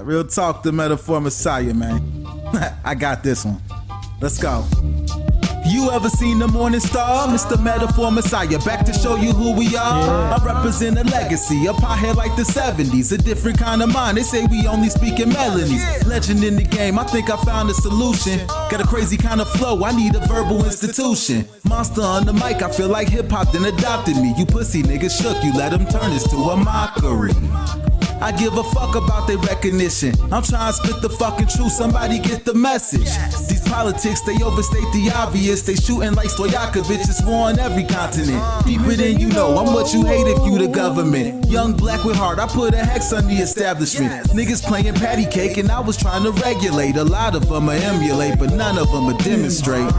Real talk, the metaphor messiah, man. I got this one. Let's go. You ever seen the morning star? Mr. Metaphor Messiah, back to show you who we are. I represent a legacy, a pothead like the 70s, a different kind of mind. They say we only speak in melodies. Legend in the game, I think I found a solution. Got a crazy kind of flow, I need a verbal institution. Monster on the mic, I feel like hip-hop then adopted me. You pussy niggas shook, you let them turn this to a mockery. I give a fuck about their recognition. I'm trying to spit the fucking truth, somebody get the message. These politics, they overstate the obvious. They shooting like Stoyakovich, it's war on every continent. Deeper than you know, I'm what you hate if you the government. Young black with heart, I put a hex on the establishment. Niggas playing patty cake and I was trying to regulate. A lot of them are emulate, but none of them are demonstrate.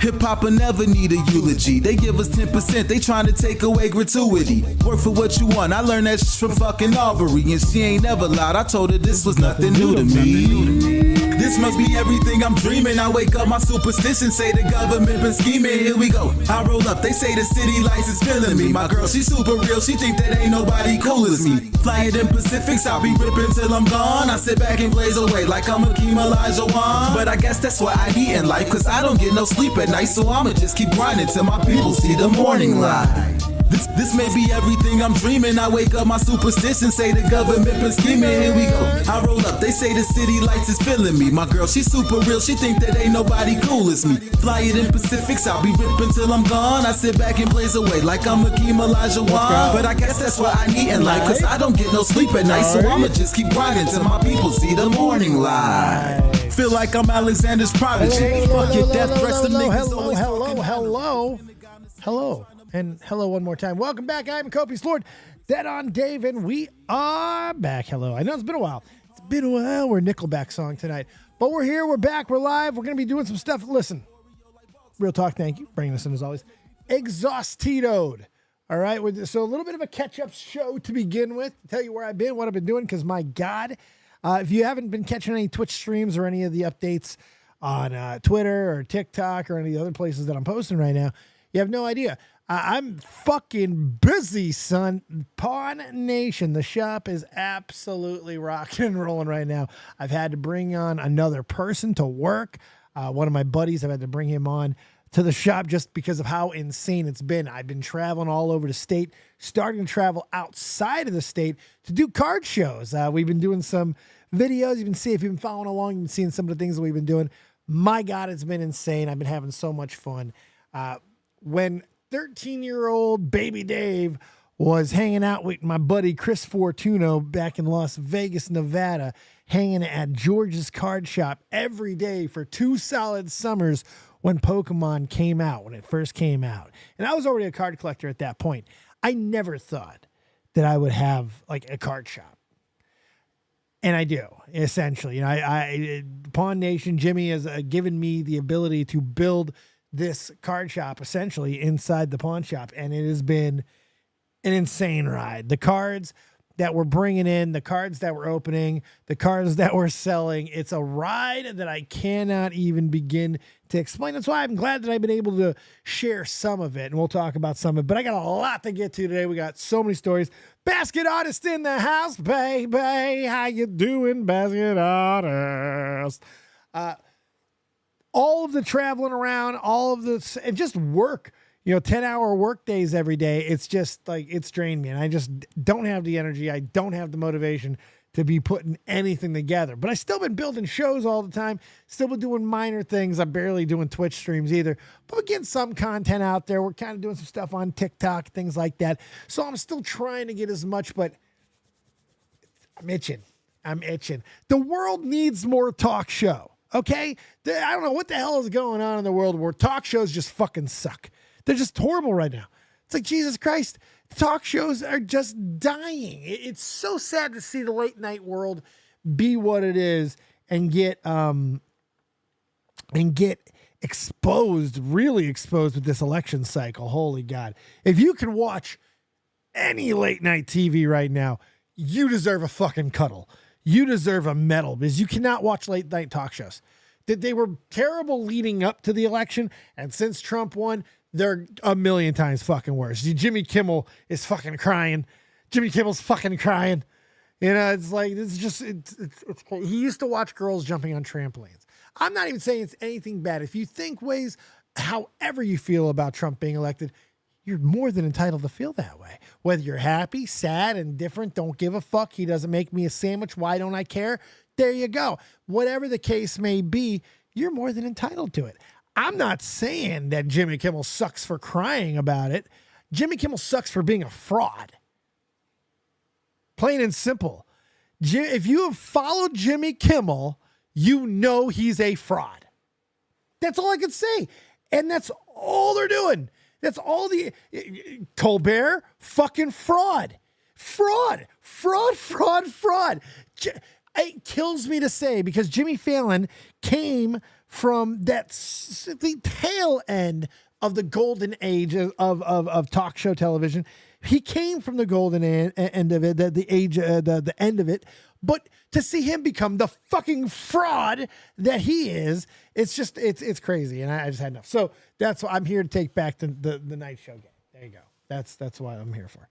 Hip-hop will never need a eulogy. They give us 10%, they trying to take away gratuity. Work for what you want, I learned that from fucking Aubrey. And she ain't never lied, I told her this was nothing new to me. This must be everything I'm dreaming. I wake up, my superstition say the government been scheming. Here we go, I roll up, they say the city lights is feeling me. My girl, she super real, she think that ain't nobody cool as me. Flying in Pacifics, I'll be ripping till I'm gone. I sit back and blaze away like I'm Akeem Olajuwon. But I guess that's what I need in life, cause I don't get no sleep at night. So I'ma just keep grinding till my people see the morning light. This may be everything I'm dreaming. I wake up, my superstition say the government been scheming. Here we go, I roll up, they say the city lights is feeling me. My girl, she super real, she think that ain't nobody cool as me. Fly it in Pacifics, I'll be ripping till I'm gone. I sit back and blaze away like I'm Akeem Olajuwon. But I guess that's what I need in life, cause I don't get no sleep at night. So I'ma just keep grinding till my people see the morning light. Feel like I'm Alexander's prodigy. Fuck your death threats, the niggas always Hello. And hello one more time. Welcome back. I'm Copious Lord, DEADONDAVE, and we are back. Hello. I know it's been a while. It's been a while. We're a Nickelback song tonight. But we're here. We're back. We're live. We're going to be doing some stuff. Listen, Real Talk, thank you. Bringing us in as always. Exhaustitoed. All right. So a little bit of a catch-up show to begin with. Tell you where I've been, what I've been doing, because my God, if you haven't been catching any Twitch streams or any of the updates on Twitter or TikTok or any of the other places that I'm posting right now, you have no idea. I'm fucking busy, son. Pawn Nation, the shop is absolutely rocking and rolling right now. I've had to bring on another person to work. One of my buddies, I've had to bring him on to the shop just because of how insane it's been. I've been traveling all over the state, starting to travel outside of the state to do card shows. We've been doing some videos. You can see if you've been following along, you've been seeing some of the things that we've been doing. My God, it's been insane. I've been having so much fun. When 13-year-old baby Dave was hanging out with my buddy Chris Fortuno back in Las Vegas, Nevada, hanging at George's card shop every day for 2 solid summers when Pokemon came out, when it first came out. And I was already a card collector at that point. I never thought that I would have like a card shop. And I do, essentially. You know, I Pawn Nation, Jimmy has given me the ability to build this card shop essentially inside the pawn shop, and it has been an insane ride. The cards that we're bringing in, the cards that we're opening, the cards that we're selling, it's a ride that I cannot even begin to explain. That's why I'm glad that I've been able to share some of it, and we'll talk about some of it, but I got a lot to get to today. We got so many stories. Basket artist in the house, baby. How you doing, basket artist? All of the traveling around, all of this, and just work, 10-hour work days every day. It's just like, it's drained me. And I just don't have the energy. I don't have the motivation to be putting anything together. But I still been building shows all the time. Still been doing minor things. I'm barely doing Twitch streams either. But we're getting some content out there. We're kind of doing some stuff on TikTok, things like that. So I'm still trying to get as much, but I'm itching. The world needs more talk show. Okay? I don't know what the hell is going on in the world where talk shows just fucking suck. They're just horrible right now. It's like, Jesus Christ, talk shows are just dying. It's so sad to see the late night world be what it is and get exposed, really exposed with this election cycle. Holy God. If you can watch any late night TV right now, you deserve a fucking cuddle. You deserve a medal because you cannot watch late night talk shows. They were terrible leading up to the election, and since Trump won, they're a million times fucking worse. Jimmy Kimmel is fucking crying. Jimmy Kimmel's fucking crying. You know, it's like, it's just, it's crazy. He used to watch girls jumping on trampolines. I'm not even saying it's anything bad. If you think ways, however you feel about Trump being elected, you're more than entitled to feel that way. Whether you're happy, sad, indifferent, don't give a fuck. He doesn't make me a sandwich. Why don't I care? There you go. Whatever the case may be, you're more than entitled to it. I'm not saying that Jimmy Kimmel sucks for crying about it. Jimmy Kimmel sucks for being a fraud. Plain and simple. If you have followed Jimmy Kimmel, you know he's a fraud. That's all I can say. And that's all they're doing. That's all the Colbert, fucking fraud. Fraud. It kills me to say, because Jimmy Fallon came from the tail end of the golden age of talk show television. He came from the golden end of it, the end of it. But to see him become the fucking fraud that he is, it's crazy. And I just had enough. So that's why I'm here to take back the night show game. There you go. That's what I'm here for.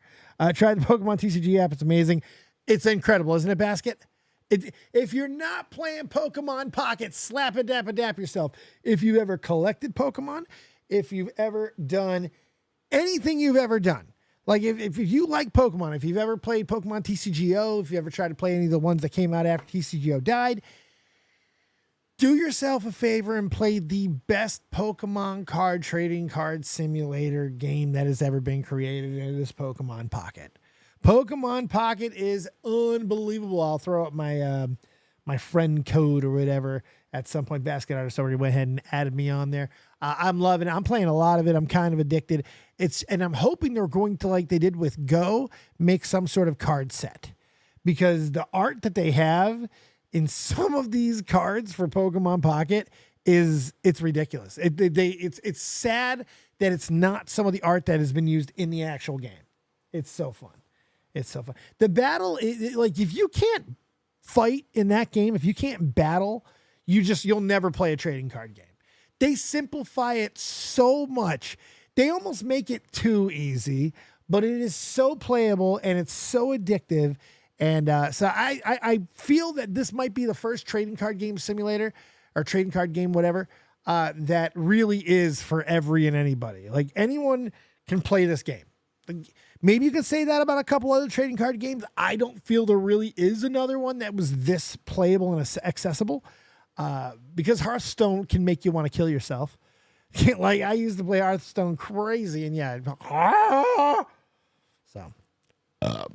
Try the Pokemon TCG app. It's amazing. It's incredible, isn't it, Basket? If you're not playing Pokemon Pocket, slap a dap yourself. If you've ever collected Pokemon, if you've ever done anything you've ever done, like if you like Pokemon, if you've ever played Pokemon TCGO, if you ever tried to play any of the ones that came out after TCGO died, do yourself a favor and play the best Pokemon card trading card simulator game that has ever been created, and it is Pokemon Pocket. Pokemon Pocket is unbelievable. I'll throw up my friend code or whatever at some point. Basket Artist already went ahead and added me on there. I'm loving it. I'm playing a lot of it. I'm kind of addicted. And I'm hoping they're going to, like they did with Go, make some sort of card set, because the art that they have in some of these cards for Pokemon Pocket it's ridiculous. It's sad that it's not some of the art that has been used in the actual game. It's so fun. It's so fun. The battle, like if you can't fight in that game, if you can't battle, you'll never play a trading card game. They simplify it so much. They almost make it too easy, but it is so playable and it's so addictive. And so I feel that this might be the first trading card game simulator or trading card game, whatever, that really is for every and anybody. Like anyone can play this game. Maybe you can say that about a couple other trading card games. I don't feel there really is another one that was this playable and accessible, because Hearthstone can make you want to kill yourself. Like I used to play Hearthstone crazy, and yeah. So, all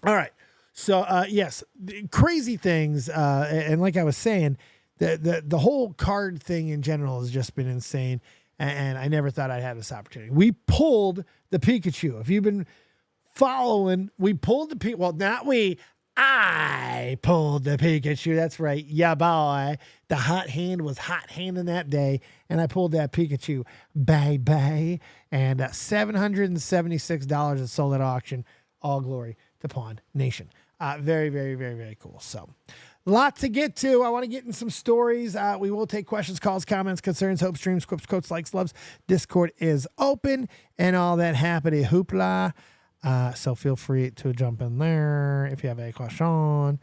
right. So, yes, crazy things. And like I was saying, the whole card thing in general has just been insane. And I never thought I'd have this opportunity. We pulled the Pikachu. If you've been following, we pulled the Pikachu. Well, not we. I pulled the Pikachu. That's right. Yeah, boy. The hot hand was hot handing that day. And I pulled that Pikachu. Bye. And $776 it sold at auction. All glory to Pawn Nation. Very, very, very, very cool. So, lot to get to. I want to get in some stories. We will take questions, calls, comments, concerns, hopes, dreams, quips, quotes, likes, loves. Discord is open and all that happy hoopla. So feel free to jump in there if you have a question.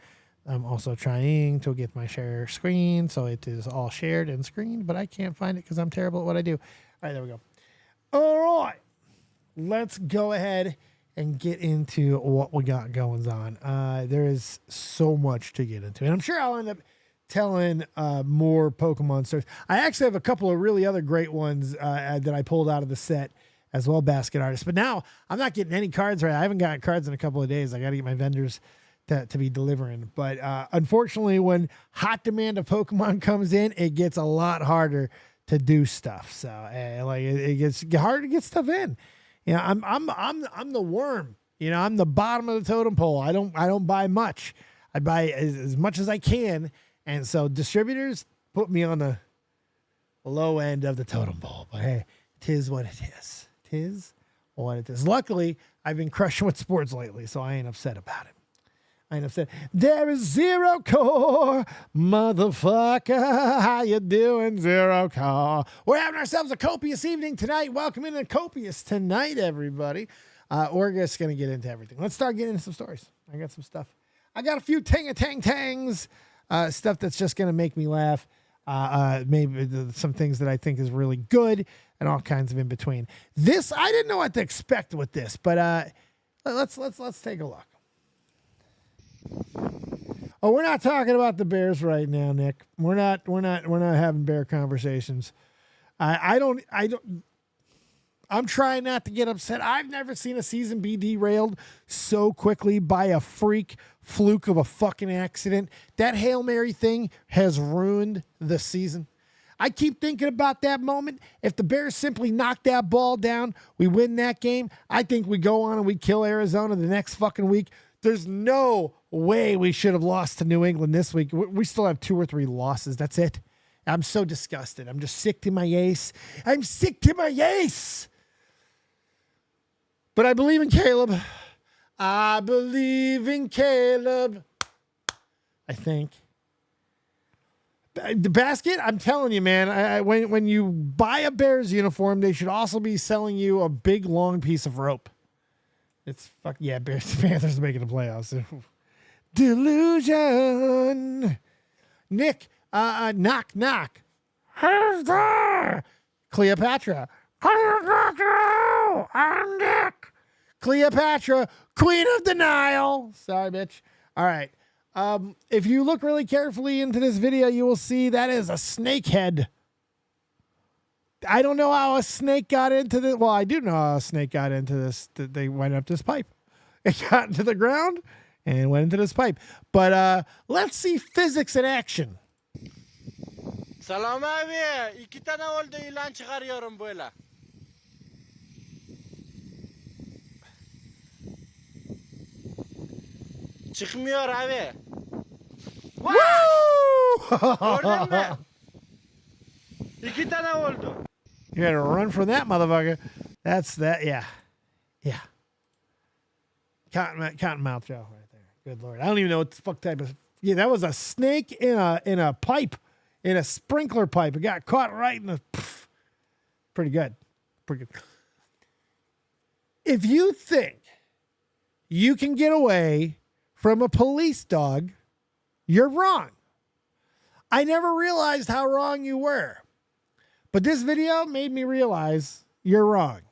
I'm also trying to get my share screen so it is all shared and screened, but I can't find it because I'm terrible at what I do. All right, there we go. All right, let's go ahead and get into what we got going on. There is so much to get into, and I'm sure I'll end up telling more Pokemon stories. I actually have a couple of really other great ones that I pulled out of the set as well, Basket Artist. But now I'm not getting any cards right. I haven't gotten cards in a couple of days. I got to get my vendors to be delivering. But unfortunately, when hot demand of Pokemon comes in, it gets a lot harder to do stuff. So it gets harder to get stuff in. You know, I'm the worm. You know, I'm the bottom of the totem pole. I don't buy much. I buy as much as I can, and so distributors put me on the low end of the totem pole. But hey, 'tis what it is. 'Tis what it is. Luckily, I've been crushing with sports lately, so I ain't upset about it. I ain't upset. There is Zero Core, motherfucker. How you doing, Zero Core? We're having ourselves a copious evening tonight. Welcome into Copious tonight, everybody. We're just going to get into everything. Let's start getting into some stories. I got some stuff. I got a few tang-a-tang-tangs, stuff that's just going to make me laugh. Maybe some things that I think is really good and all kinds of in between. This, I didn't know what to expect with this, but let's take a look. Oh, we're not talking about the Bears right now, Nick. We're not having Bear conversations. I'm trying not to get upset. I've never seen a season be derailed so quickly by a freak fluke of a fucking accident. That Hail Mary thing has ruined the season. I keep thinking about that moment. If the Bears simply knock that ball down, we win that game. I think we go on and we kill Arizona the next fucking week. There's no way we should have lost to New England this week. We still have 2 or 3 losses. That's it. I'm so disgusted. I'm just sick to my ace. I'm sick to my ace. But I believe in Caleb. I believe in Caleb. I think. The basket, I'm telling you, man, when you buy a Bears uniform, they should also be selling you a big, long piece of rope. It's fuck yeah, Panthers making the playoffs. Delusion. Nick, knock, knock. Who's there? Cleopatra. Cleopatra, I'm Nick. Cleopatra, Queen of the Nile. Sorry, bitch. All right. If you look really carefully into this video, you will see that is a snake head. I don't know how a snake got into this. Well, I do know how a snake got into this. They went up this pipe. It got into the ground and went into this pipe. But let's see physics in action. Salam abi. İki tane oldu ilan çıkarıyorum böyle. Çıkmıyor abi. Woo! Gördün mü? İki tane oldu. You had to run from that motherfucker. That's that. Yeah. Yeah. Cotton mouth Joe right there. Good Lord. I don't even know what the fuck type of. Yeah, that was a snake in a pipe, in a sprinkler pipe. It got caught right in the. Pff. Pretty good. Pretty good. If you think you can get away from a police dog, you're wrong. I never realized how wrong you were. But this video made me realize you're wrong.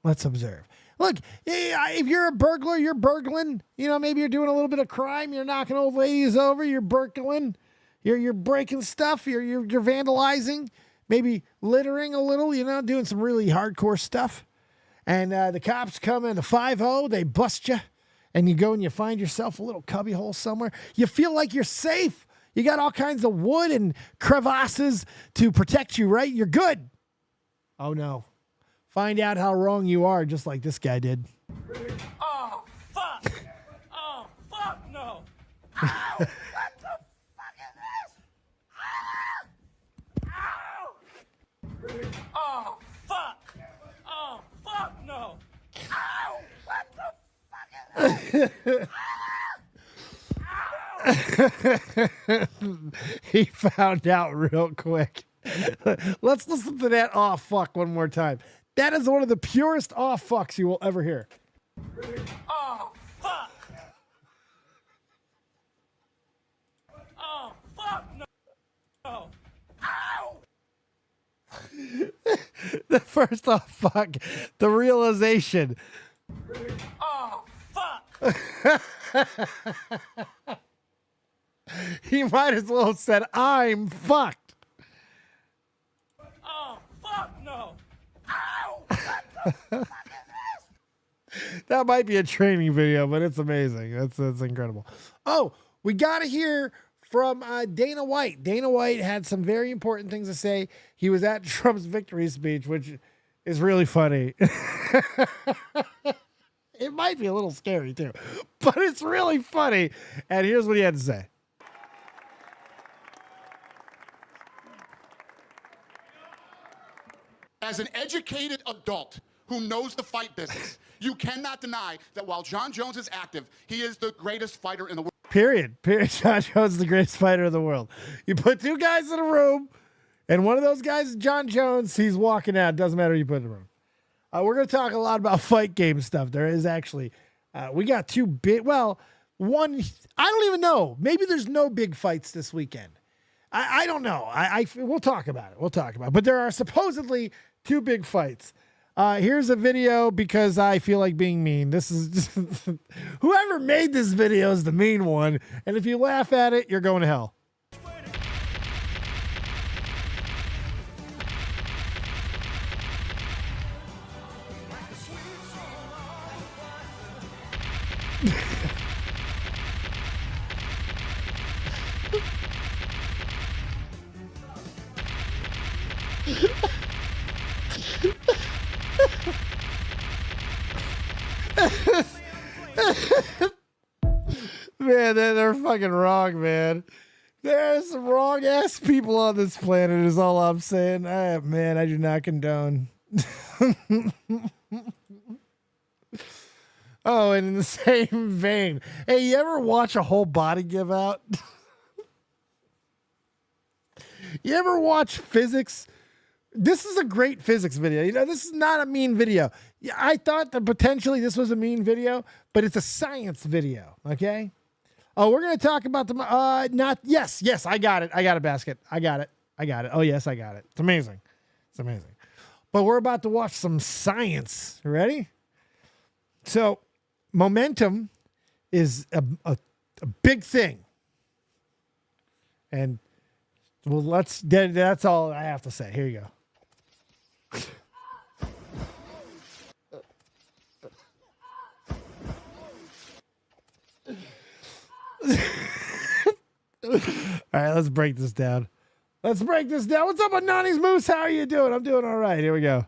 Let's observe. Look, if you're a burglar, you're burgling. You know, maybe you're doing a little bit of crime. You're knocking old ladies over. You're burgling. You're breaking stuff. You're vandalizing. Maybe littering a little. You know, doing some really hardcore stuff. And the cops come in the 5-0. They bust you. And you go and you find yourself a little cubby hole somewhere. You feel like you're safe. You got all kinds of wood and crevasses to protect you, right? You're good. Oh, no. Find out how wrong you are, just like this guy did. Oh, fuck. Oh, fuck no. Ow. What the fuck is this? Ow. Oh, fuck. Oh, fuck no. Ow. What the fuck is this? He found out real quick. Let's listen to that "oh fuck" one more time. That is one of the purest "oh fucks" you will ever hear. Oh, fuck. Oh, fuck no. No. Ow. The first "oh fuck," the realization. Oh, fuck. He might as well have said, "I'm fucked." Oh, fuck no. Ow. What the fuck is this? That might be a training video, but it's amazing. That's incredible. Oh, we got to hear from Dana White. Dana White had some very important things to say. He was at Trump's victory speech, which is really funny. It might be a little scary too, but it's really funny. And here's what he had to say. As an educated adult who knows the fight business, you cannot deny that while John Jones is active, he is the greatest fighter in the world. Period. John Jones is the greatest fighter in the world. You put 2 guys in a room, and one of those guys is John Jones. He's walking out. Doesn't matter who you put in the room. We're going to talk a lot about fight game stuff. There is actually, we got two big, well, one, I don't even know. Maybe there's no big fights this weekend. I don't know. We'll talk about it. But there are supposedly two big fights. Here's a video because I feel like being mean. This is just whoever made this video is the mean one. And if you laugh at it, you're going to hell. Man, they're fucking wrong, man. There's some wrong ass people on this planet is all I'm saying. Man, I do not condone. Oh, and in the same vein, hey, you ever watch a whole body give out? You ever watch physics? This is a great physics video. You know, this is not a mean video. Yeah, I thought that potentially this was a mean video, but it's a science video. Okay. Oh, we're going to talk about the, yes, I got it. I got a basket. I got it. Oh, yes, I got it. It's amazing. But we're about to watch some science. Ready? So, momentum is a big thing. And, well, that's all I have to say. Here you go. All right, let's break this down. What's up with Nani's Moose? How are you doing? I'm doing all right. Here we go.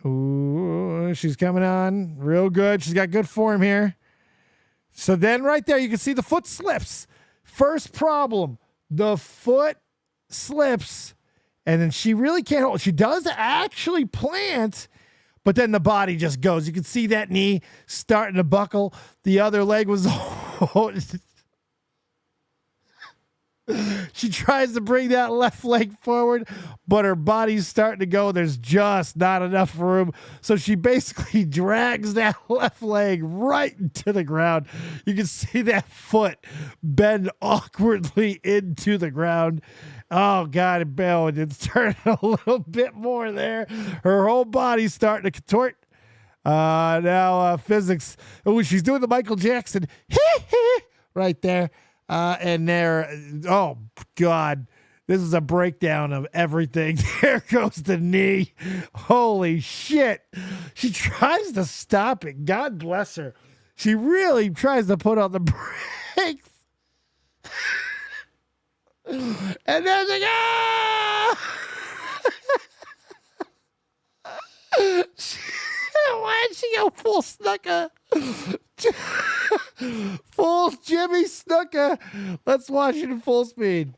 Ooh, she's coming on real good. She's got good form here. So then right there, you can see the foot slips. First problem, the foot slips, and then she really can't hold. She does actually plant, but then the body just goes. You can see that knee starting to buckle. The other leg was... She tries to bring that left leg forward, but her body's starting to go. There's just not enough room. So she basically drags that left leg right into the ground. You can see that foot bend awkwardly into the ground. Oh, God, it's turning a little bit more there. Her whole body's starting to contort. Now physics. Oh, she's doing the Michael Jackson. Right there. And there, oh God, this is a breakdown of everything. There goes the knee. Holy shit. She tries to stop it. God bless her. She really tries to put on the brakes. And then like, why did she go full Snooker? Full Jimmy Snooker. Let's watch it in full speed.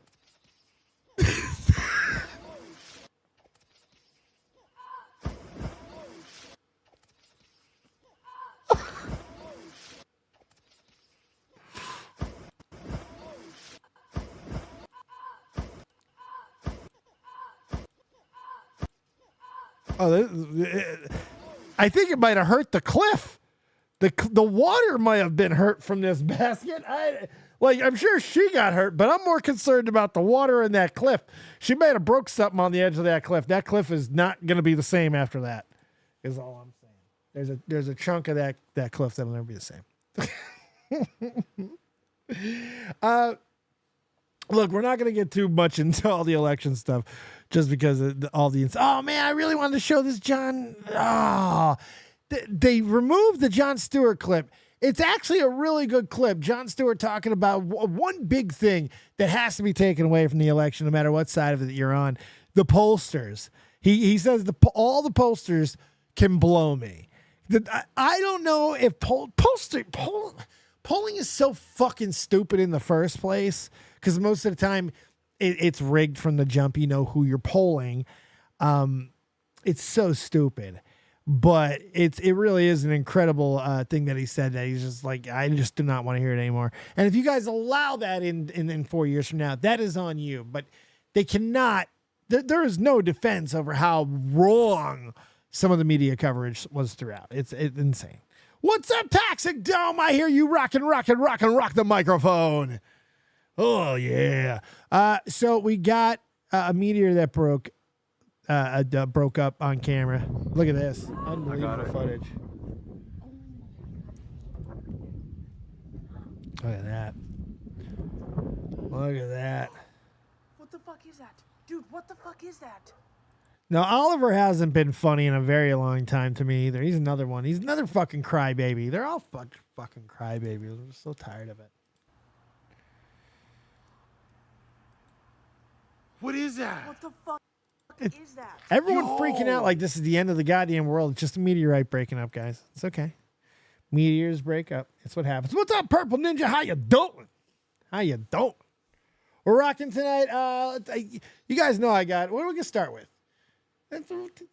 I think it might have hurt the cliff. The water might have been hurt from this basket. I'm sure she got hurt, but I'm more concerned about the water in that cliff. She might have broke something on the edge of that cliff. That cliff is not going to be the same after that, is all I'm saying. There's a chunk of that cliff that'll never be the same. Look, we're not going to get too much into all the election stuff just because of all the... Oh, man, I really wanted to show this John... Oh, they removed the Jon Stewart clip. It's actually a really good clip. Jon Stewart talking about one big thing that has to be taken away from the election, no matter what side of it you're on. The pollsters. He says all the pollsters can blow me. I don't know if polling is so fucking stupid in the first place, because most of the time it's rigged from the jump. You know who you're polling. It's so stupid. But it really is an incredible thing that he said, that he's just like, I just do not want to hear it anymore. And if you guys allow that in 4 years from now, that is on you. But they cannot there is no defense over how wrong some of the media coverage was throughout. It's insane. What's up, Toxic Dome? I hear you rock the microphone. Oh, yeah. So we got a meteor that broke up on camera. Look at this. Unbelievable footage. Look at that. Look at that. What the fuck is that? Dude, what the fuck is that? Now, Oliver hasn't been funny in a very long time to me either. He's another one. He's another fucking crybaby. They're all fucking crybabies. I'm so tired of it. What is that? What the fuck is that? Everyone freaking out like this is the end of the goddamn world. It's just a meteorite breaking up, guys. It's okay. Meteors break up. It's what happens. What's up, Purple Ninja? How you doing? How you doing? We're rocking tonight. You guys know I got. What are we gonna start with?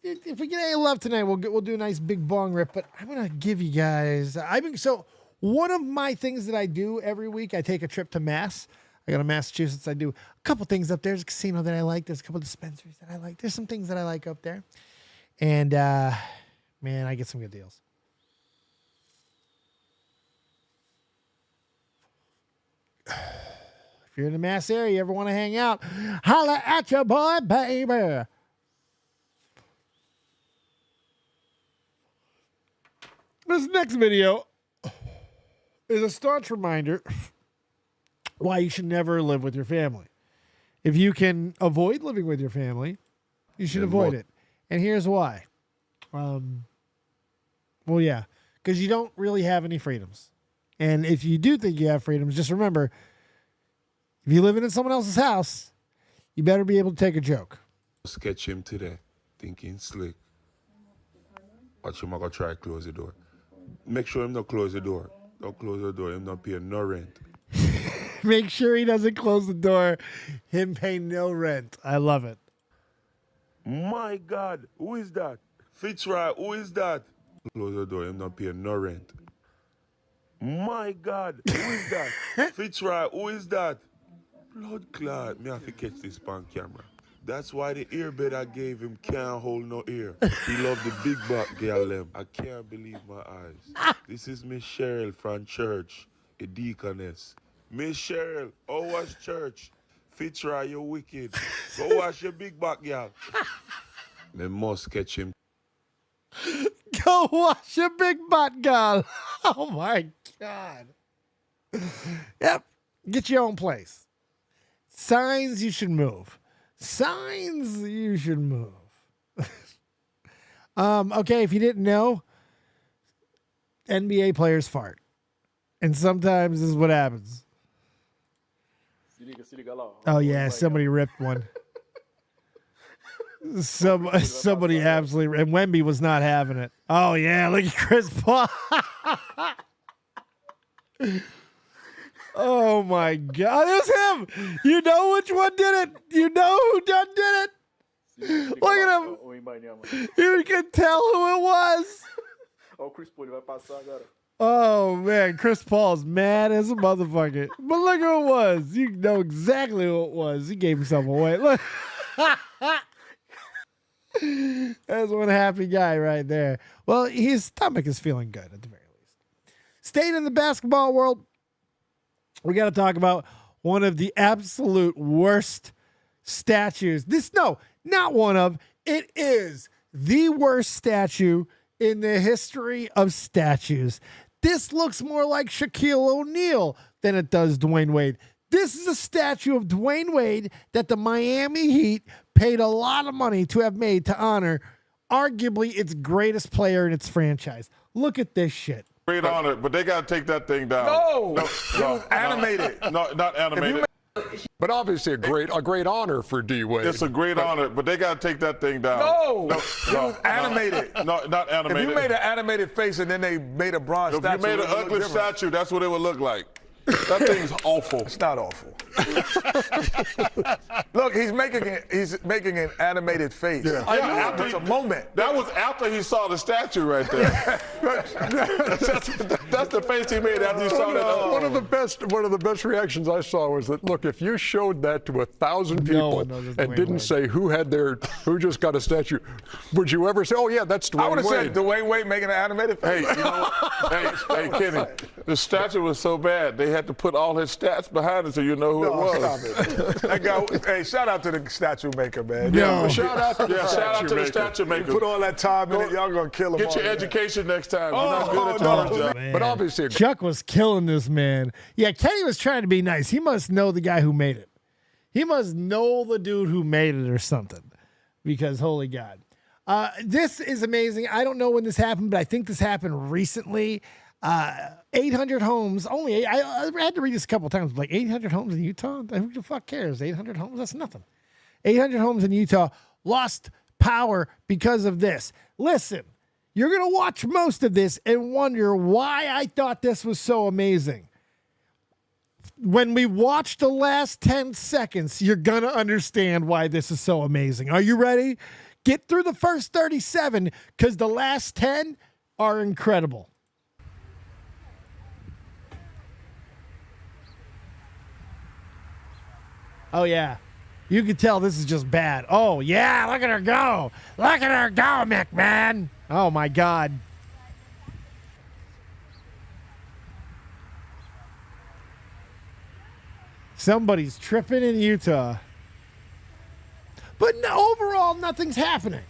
If we get any love tonight, we'll do a nice big bong rip. But I'm gonna give you guys. So one of my things that I do every week, I take a trip to Mass. I go to Massachusetts. I do a couple things up there. There's a casino that I like. There's a couple dispensaries that I like. There's some things that I like up there. And man, I get some good deals. If you're in the Mass area, you ever want to hang out, holla at your boy, baby. This next video is a staunch reminder why you should never live with your family. If you can avoid living with your family, you should avoid it. And here's why. Well, yeah, because you don't really have any freedoms. And if you do think you have freedoms, just remember, if you're living in someone else's house, you better be able to take a joke. Sketch him today, thinking slick. Watch him, I gotta try close the door. Make sure him not close the door. Don't close the door, him not pay no rent. Make sure he doesn't close the door. Him pay no rent. I love it. My God, who is that? Fitzroy, who is that? Close the door, him not pay no rent. My God, who is that? Fitzroy, who is that? Blood clot, me have to catch this on camera. That's why the earbud I gave him can't hold no ear. He loved the big back girl them. I can't believe my eyes. This is Miss Cheryl from church, a deaconess. Miss Cheryl, oh was church. Fitzroy, you wicked. Go wash your big back girl. Me must catch him. Go wash your big butt, girl. Oh my God. Yep. Get your own place. Signs you should move. Signs you should move. Okay, if you didn't know, NBA players fart. And sometimes this is what happens. Oh yeah, somebody ripped one. Somebody absolutely, and Wemby was not having it. Oh yeah, look at Chris Paul. Oh my God, it was him. You know which one did it. You know who done did it. Look at him. You can tell who it was. Oh man, Chris Paul's mad as a motherfucker. But look who it was. You know exactly who it was. He gave himself away. Look. That's one happy guy right there. Well, his stomach is feeling good at the very least. Staying in the basketball world, we got to talk about one of the absolute worst statues. Not one of. It is the worst statue in the history of statues. This looks more like Shaquille O'Neal than it does Dwayne Wade. This is a statue of Dwayne Wade that the Miami Heat paid a lot of money to have made to honor arguably its greatest player in its franchise. Look at this shit. Great honor, but they got to take that thing down. No, animated. No, not animated. But obviously a great honor for D Wade. It's a great honor, but they got to take that thing down. No, animated. No, not animated. If you made an animated face and then they made a bronze If statue, you made an ugly statue, that's what it would look like. That thing's awful. It's not awful. Look, he's making an animated face. Yeah. I Yeah, know. It's a moment. That was after he saw the statue right there. that's the face he made after he saw that. One of the best reactions I saw was that, look, if you showed that to 1,000 people and didn't say who just got a statue, would you ever say, oh yeah, that's Dwayne Wade? I would have said Dwayne Wade making an animated face. Hey, you know what? hey, Kenny, the statue was so bad they had to put all his stats behind it so you know who it was. Stop it. That guy, hey, shout out to the statue maker, man. Yeah, shout out to the statue maker. Put all that time in it, y'all gonna kill him. Get your education next time. You're not good at your job. Man. But obviously, Chuck was killing this man. Yeah, Kenny was trying to be nice. He must know the guy who made it. He must know the dude who made it or something. Because holy God. This is amazing. I don't know when this happened, but I think this happened recently. 800 homes. Only I had to read this a couple of times. Like 800 homes in Utah? Who the fuck cares? 800 homes? That's nothing. 800 homes in Utah lost power because of this. Listen, you're going to watch most of this and wonder why I thought this was so amazing. When we watch the last 10 seconds, you're going to understand why this is so amazing. Are you ready? Get through the first 37 because the last 10 are incredible. Oh, yeah. You can tell this is just bad. Oh, yeah. Look at her go. Look at her go, McMahon. Oh, my God. Somebody's tripping in Utah. But no, overall, nothing's happening.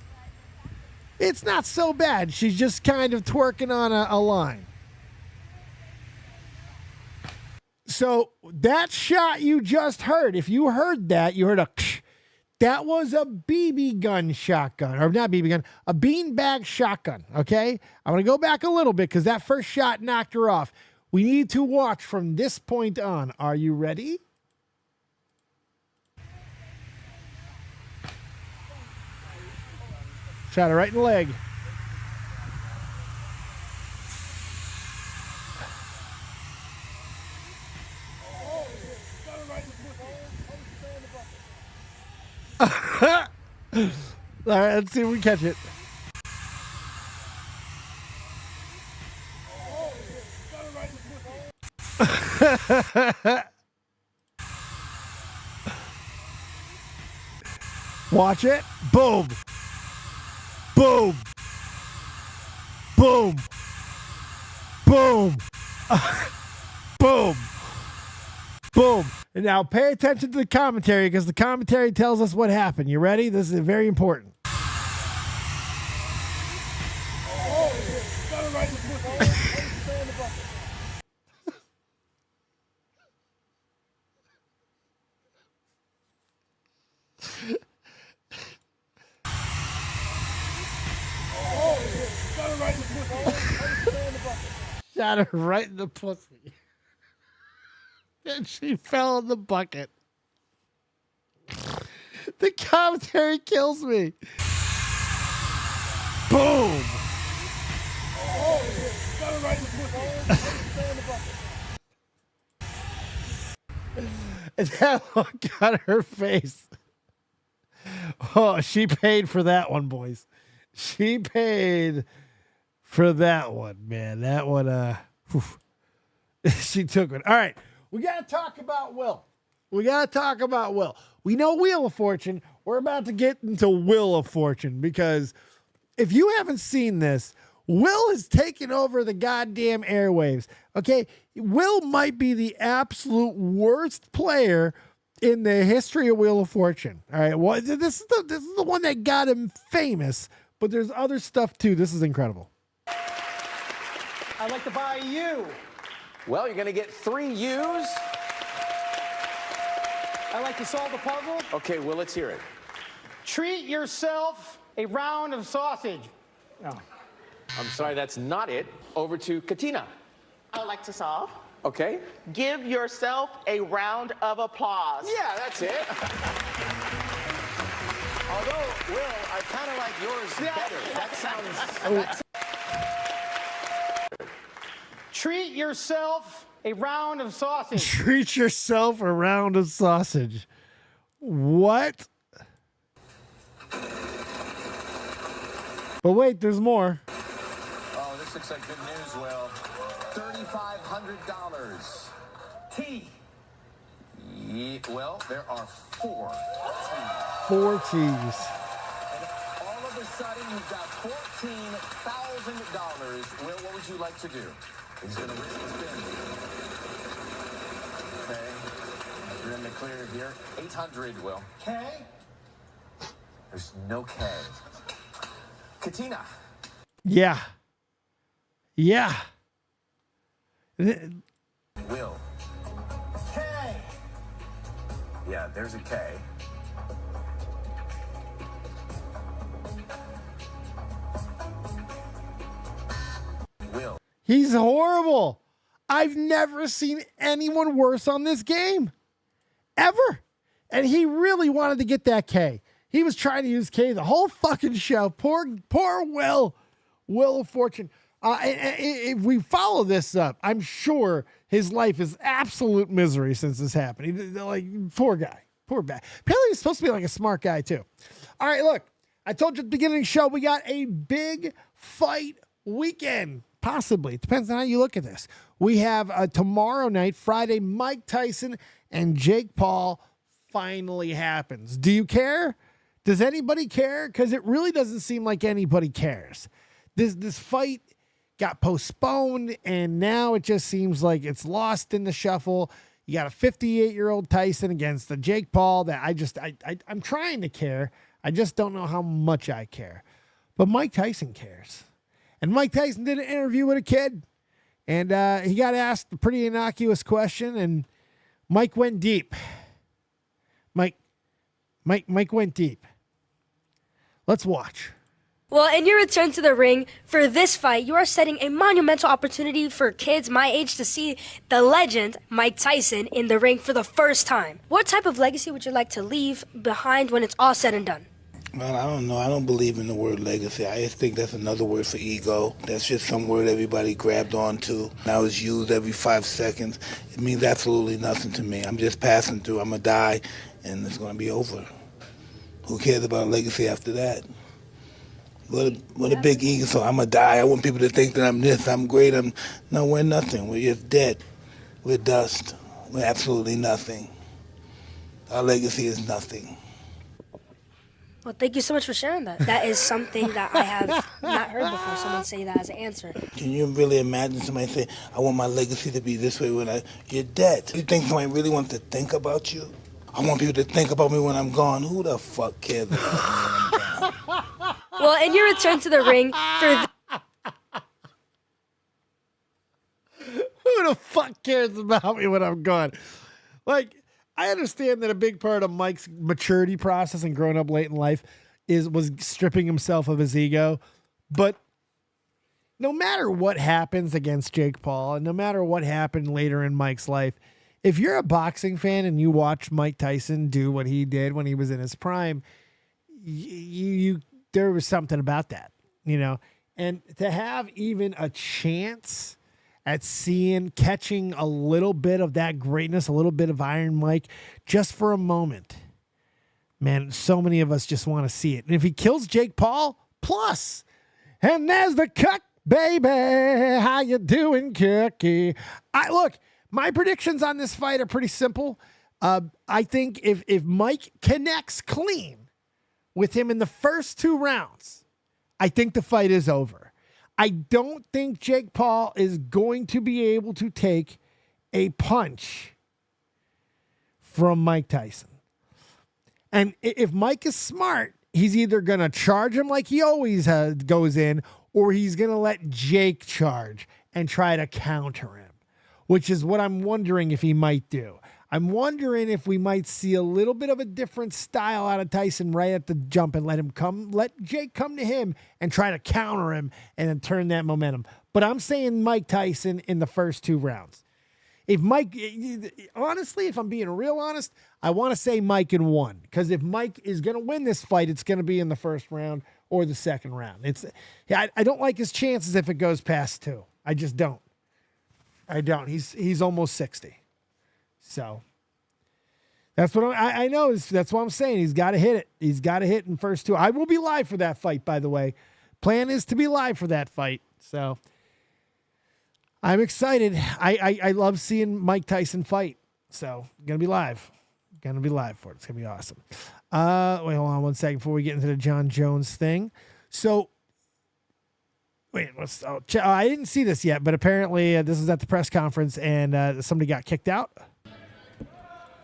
It's not so bad. She's just kind of twerking on a line. So that shot you just heard, if you heard that, you heard a that was a BB gun shotgun, or not BB gun, a beanbag shotgun, okay? I'm going to go back a little bit because that first shot knocked her off. We need to watch from this point on. Are you ready? Shot her right in the leg. All right, let's see if we catch it. Watch it. Boom. Boom. Boom. Boom. Boom. Boom. And now pay attention to the commentary because the commentary tells us what happened. You ready? This is very important. Shot her right in the pussy. And she fell in the bucket. The commentary kills me. Boom. And that look on her face. Oh, she paid for that one, boys. She paid for that one, man. That one, she took it. All right. We got to talk about Will. We know Wheel of Fortune. We're about to get into Wheel of Fortune because if you haven't seen this, Will has taken over the goddamn airwaves. Okay? Will might be the absolute worst player in the history of Wheel of Fortune. All right? Well, this is the one that got him famous, but there's other stuff too. This is incredible. I'd like to buy you. Well, you're going to get 3 U's. I'd like to solve the puzzle. Okay, well, let's hear it. Treat yourself a round of sausage. No. I'm sorry, that's not it. Over to Katina. I'd like to solve. Okay. Give yourself a round of applause. Yeah, that's it. Although, Will, I kind of like yours better. That sounds... Treat yourself a round of sausage. Treat yourself a round of sausage. What? But wait, there's more. Oh, this looks like good news, Will. $3,500. T. Well, there are 4 T's. 4 T's. And all of a sudden, you've got $14,000. Will, what would you like to do? He's going to risk the spin. Okay. You're in the clear here. 800, Will. K? There's no K. Katina. Yeah. Yeah. Will. K. Yeah, there's a K. Will. He's horrible. I've never seen anyone worse on this game. Ever. And he really wanted to get that K. He was trying to use K the whole fucking show. Poor Will. Will of Fortune. If we follow this up, I'm sure his life is absolute misery since this happened. Poor guy. Poor guy. Apparently he's supposed to be like a smart guy too. All right, look. I told you at the beginning of the show, we got a big fight weekend. Possibly. It depends on how you look at this. We have tomorrow night, Friday, Mike Tyson and Jake Paul finally happens. Do you care? Does anybody care? Because it really doesn't seem like anybody cares. This fight got postponed, and now it just seems like it's lost in the shuffle. You got a 58-year-old Tyson against the Jake Paul that I'm trying to care. I just don't know how much I care. But Mike Tyson cares. And Mike Tyson did an interview with a kid, and he got asked a pretty innocuous question, and Mike went deep. Mike went deep. Let's watch. Well, in your return to the ring for this fight, you are setting a monumental opportunity for kids my age to see the legend, Mike Tyson, in the ring for the first time. What type of legacy would you like to leave behind when it's all said and done? Well, I don't know. I don't believe in the word legacy. I just think that's another word for ego. That's just some word everybody grabbed onto. Now it's used every 5 seconds. It means absolutely nothing to me. I'm just passing through. I'm going to die, and it's going to be over. Who cares about legacy after that? What a big ego. So I'm going to die. I want people to think that I'm this, I'm great. No, we're nothing. We're just dead. We're dust. We're absolutely nothing. Our legacy is nothing. Well, thank you so much for sharing that. That is something that I have not heard before, someone say that as an answer. Can you really imagine somebody say, I want my legacy to be this way when you're dead? You think somebody really wants to think about you? I want people to think about me when I'm gone. Who the fuck cares about me when I'm gone? Well, in your return to the ring for Who the fuck cares about me when I'm gone? Like, I understand that a big part of Mike's maturity process and growing up late in life was stripping himself of his ego. But no matter what happens against Jake Paul, and no matter what happened later in Mike's life, if you're a boxing fan and you watch Mike Tyson do what he did when he was in his prime, there was something about that, you know? And to have even a chance at catching a little bit of that greatness, a little bit of Iron Mike, just for a moment. Man, so many of us just want to see it. And if he kills Jake Paul, plus. And there's the Cook, baby. How you doing, Cookie? Look, my predictions on this fight are pretty simple. I think if Mike connects clean with him in the first 2 rounds, I think the fight is over. I don't think Jake Paul is going to be able to take a punch from Mike Tyson. And if Mike is smart, he's either going to charge him like he always goes in, or he's going to let Jake charge and try to counter him, which is what I'm wondering if he might do. I'm wondering if we might see a little bit of a different style out of Tyson right at the jump and let Jake come to him and try to counter him and then turn that momentum. But I'm saying Mike Tyson in the first 2 rounds. Honestly, if I'm being real honest, I want to say Mike in 1, because if Mike is going to win this fight, it's going to be in the first round or the second round. I don't like his chances if it goes past 2. I just don't. I don't. He's almost 60. So that's what I know. That's what I'm saying. He's got to hit it. He's got to hit in first two. I will be live for that fight, by the way. Plan is to be live for that fight. So I'm excited. I love seeing Mike Tyson fight. So going to be live. Going to be live for it. It's going to be awesome. Wait, hold on one second before we get into the John Jones thing. So, wait, I didn't see this yet, but apparently this was at the press conference and somebody got kicked out.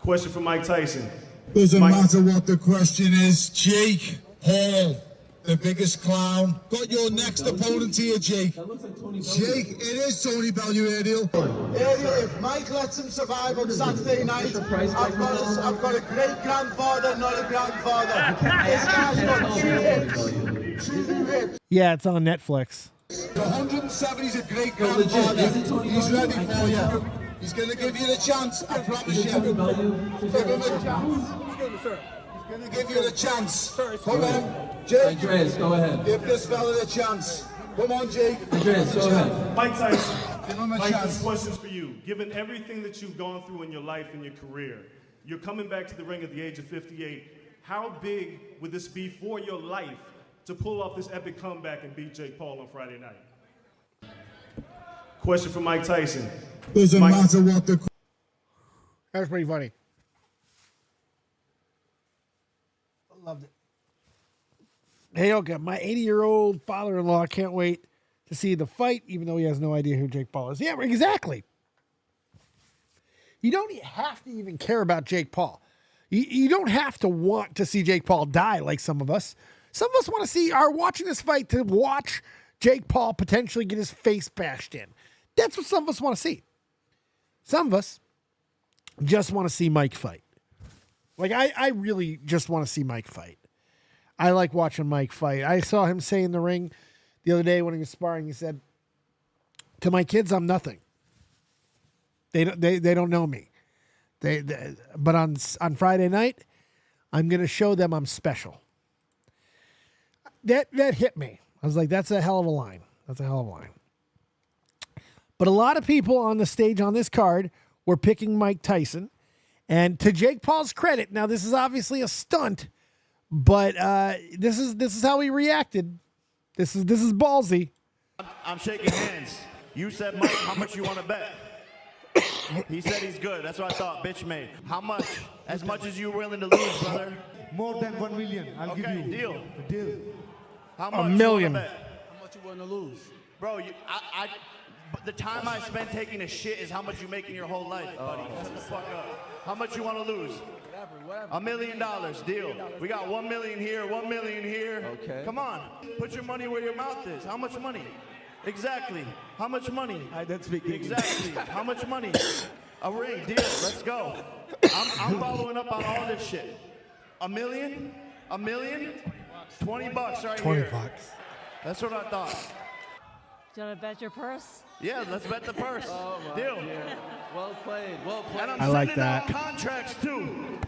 Question for Mike Tyson. Doesn't matter what the question is. Jake Paul, the biggest clown. Got your next opponent here, Jake. Jake, it is Tony Bellew, Ariel. Ariel, if Mike lets him survive on Saturday night, I've got a great-grandfather, not a grandfather. This guy's got 2 hips. 2 hips. Yeah, it's on Netflix. 107, he's a great-grandfather. He's ready for you. He's going to give you the chance, I promise you. Give him a chance. He's going to give you the chance. Come on, Jake. Andreas, go ahead. Give this fella a chance. Come on, Jake. Andreas, go ahead. Mike Tyson, Give him a Mike, chance. this question's for you. Given everything that you've gone through in your life and your career, you're coming back to the ring at the age of 58. How big would this be for your life to pull off this epic comeback and beat Jake Paul on Friday night? Question for Mike Tyson. Doesn't matter what the... That was pretty funny. I loved it. Hey, okay, my 80-year-old father-in-law can't wait to see the fight, even though he has no idea who Jake Paul is. Yeah, exactly. You don't have to even care about Jake Paul. You don't have to want to see Jake Paul die like some of us. Some of us are watching this fight to watch Jake Paul potentially get his face bashed in. That's what some of us want to see. Some of us just want to see Mike fight. Like, I really just want to see Mike fight. I like watching Mike fight. I saw him say in the ring the other day when he was sparring, he said, "To my kids, I'm nothing. They don't know me. But on Friday night, I'm going to show them I'm special." That hit me. I was like, that's a hell of a line. That's a hell of a line. But a lot of people on the stage on this card were picking Mike Tyson. And to Jake Paul's credit, now this is obviously a stunt, but this is how he reacted. This is ballsy. I'm shaking hands. You said, Mike, how much you want to bet? He said he's good. That's what I thought. Bitch made. How much? As much as you're willing to lose, brother. More than 1 million. I'll give you. Deal. A deal. How much? $1 million. How much you want to lose? Bro, but the time I spent taking a shit is how much you make in your whole life, buddy. Shut the fuck up. How much you want to lose? Whatever. $1 million. Deal. We got 1 million here, 1 million here. Okay. Come on. Put your money where your mouth is. How much money? Exactly. How much money? I don't speak English. Exactly. How much money? A ring. Deal. Let's go. I'm following up on all this shit. $1 million? $1 million? $20 right here. $20. That's what I thought. Do you want to bet your purse? Yeah, let's bet the purse. Oh, my Deal. dear. Well played. Well played. And I'm I like sending that. out contracts too.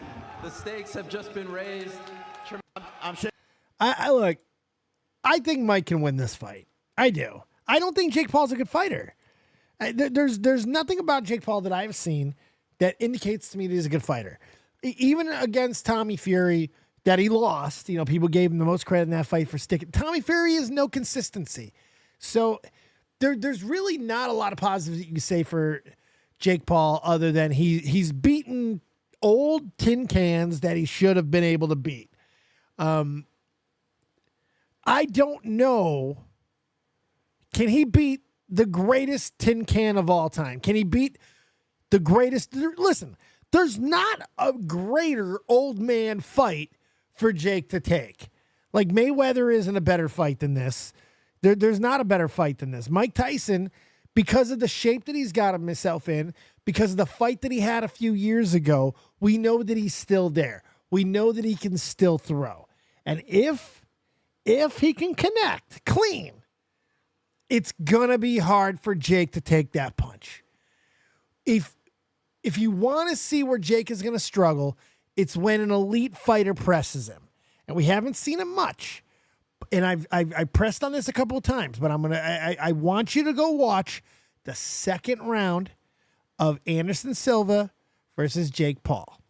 The stakes have just been raised. I'm shaking. I look, I think Mike can win this fight. I do. I don't think Jake Paul's a good fighter. There's nothing about Jake Paul that I've seen that indicates to me that he's a good fighter. Even against Tommy Fury, that he lost, people gave him the most credit in that fight for sticking. Tommy Fury is no consistency. So there's really not a lot of positives that you can say for Jake Paul other than he's beaten old tin cans that he should have been able to beat. I don't know. Can he beat the greatest tin can of all time? Can he beat the greatest? Listen, there's not a greater old man fight for Jake to take. Like, Mayweather isn't a better fight than this. There's not a better fight than this. Mike Tyson, because of the shape that he's got himself in, because of the fight that he had a few years ago, we know that he's still there. We know that he can still throw. And if he can connect clean, it's going to be hard for Jake to take that punch. If you want to see where Jake is going to struggle, it's when an elite fighter presses him. And we haven't seen him much. And I pressed on this a couple of times, but I want you to go watch the second round of Anderson Silva versus Jake Paul.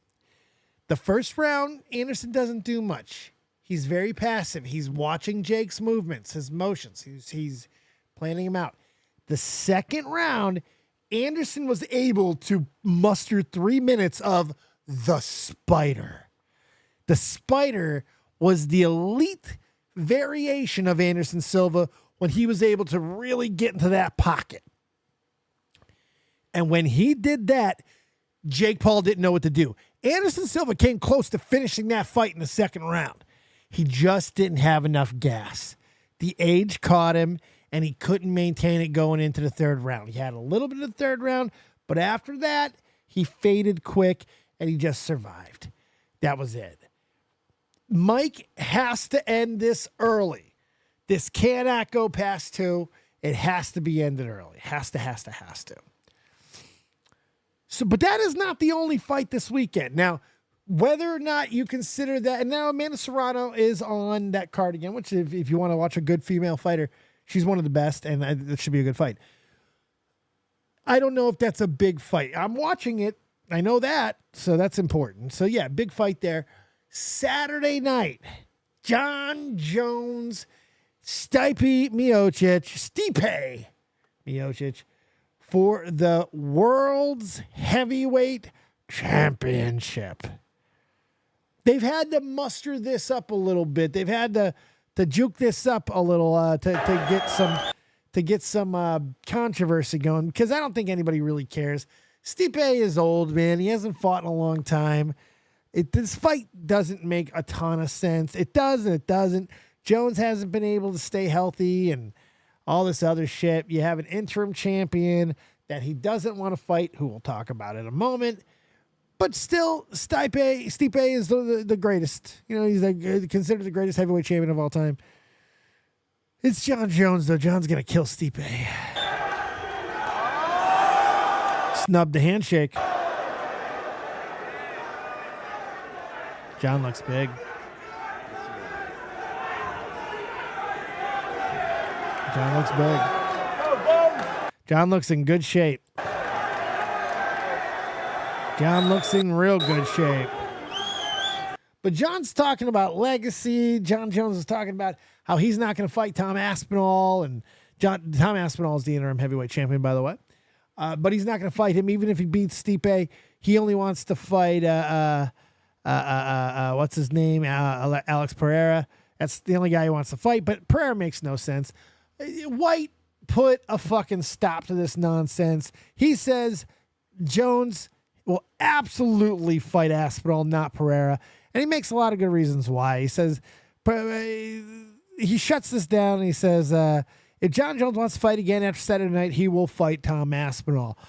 The first round, Anderson doesn't do much. He's very passive. He's watching Jake's movements, his motions. He's planning him out. The second round, Anderson was able to muster 3 minutes of the Spider. The Spider was the elite variation of Anderson Silva when he was able to really get into that pocket. And when he did that, Jake Paul didn't know what to do. Anderson Silva came close to finishing that fight in the second round. He just didn't have enough gas. The age caught him, and he couldn't maintain it going into the third round. He had a little bit of the third round, but after that, he faded quick, and he just survived. That was it. Mike has to end this early. This cannot go past 2. It has to be ended early. Has to. So, but that is not the only fight this weekend. Now, whether or not you consider that, and now Amanda Serrano is on that card again, which if you want to watch a good female fighter, she's one of the best, and it should be a good fight. I don't know if that's a big fight. I'm watching it. I know that, so that's important. So, yeah, big fight there. Saturday night, Jon Jones, Stipe Miocic, for the World's Heavyweight Championship. They've had to muster this up a little bit. They've had to juke this up a little to get some controversy going, because I don't think anybody really cares. Stipe is old, man. He hasn't fought in a long time. This fight doesn't make a ton of sense. It does and it doesn't. Jones hasn't been able to stay healthy and all this other shit. You have an interim champion that he doesn't want to fight, who we'll talk about in a moment. But still, Stipe is the greatest. You know, he's considered the greatest heavyweight champion of all time. It's Jon Jones, though. John's going to kill Stipe. Snub the handshake. John looks big. John looks big. John looks in good shape. John looks in real good shape. But John's talking about legacy. Jon Jones is talking about how he's not going to fight Tom Aspinall. And Tom Aspinall is the interim heavyweight champion, by the way. But he's not going to fight him, even if he beats Stipe. He only wants to fight, what's his name? Alex Pereira. That's the only guy he wants to fight. But Pereira makes no sense. White put a fucking stop to this nonsense. He says Jones will absolutely fight Aspinall, not Pereira. And he makes a lot of good reasons why. He says, he shuts this down and he says, if Jon Jones wants to fight again after Saturday night, he will fight Tom Aspinall.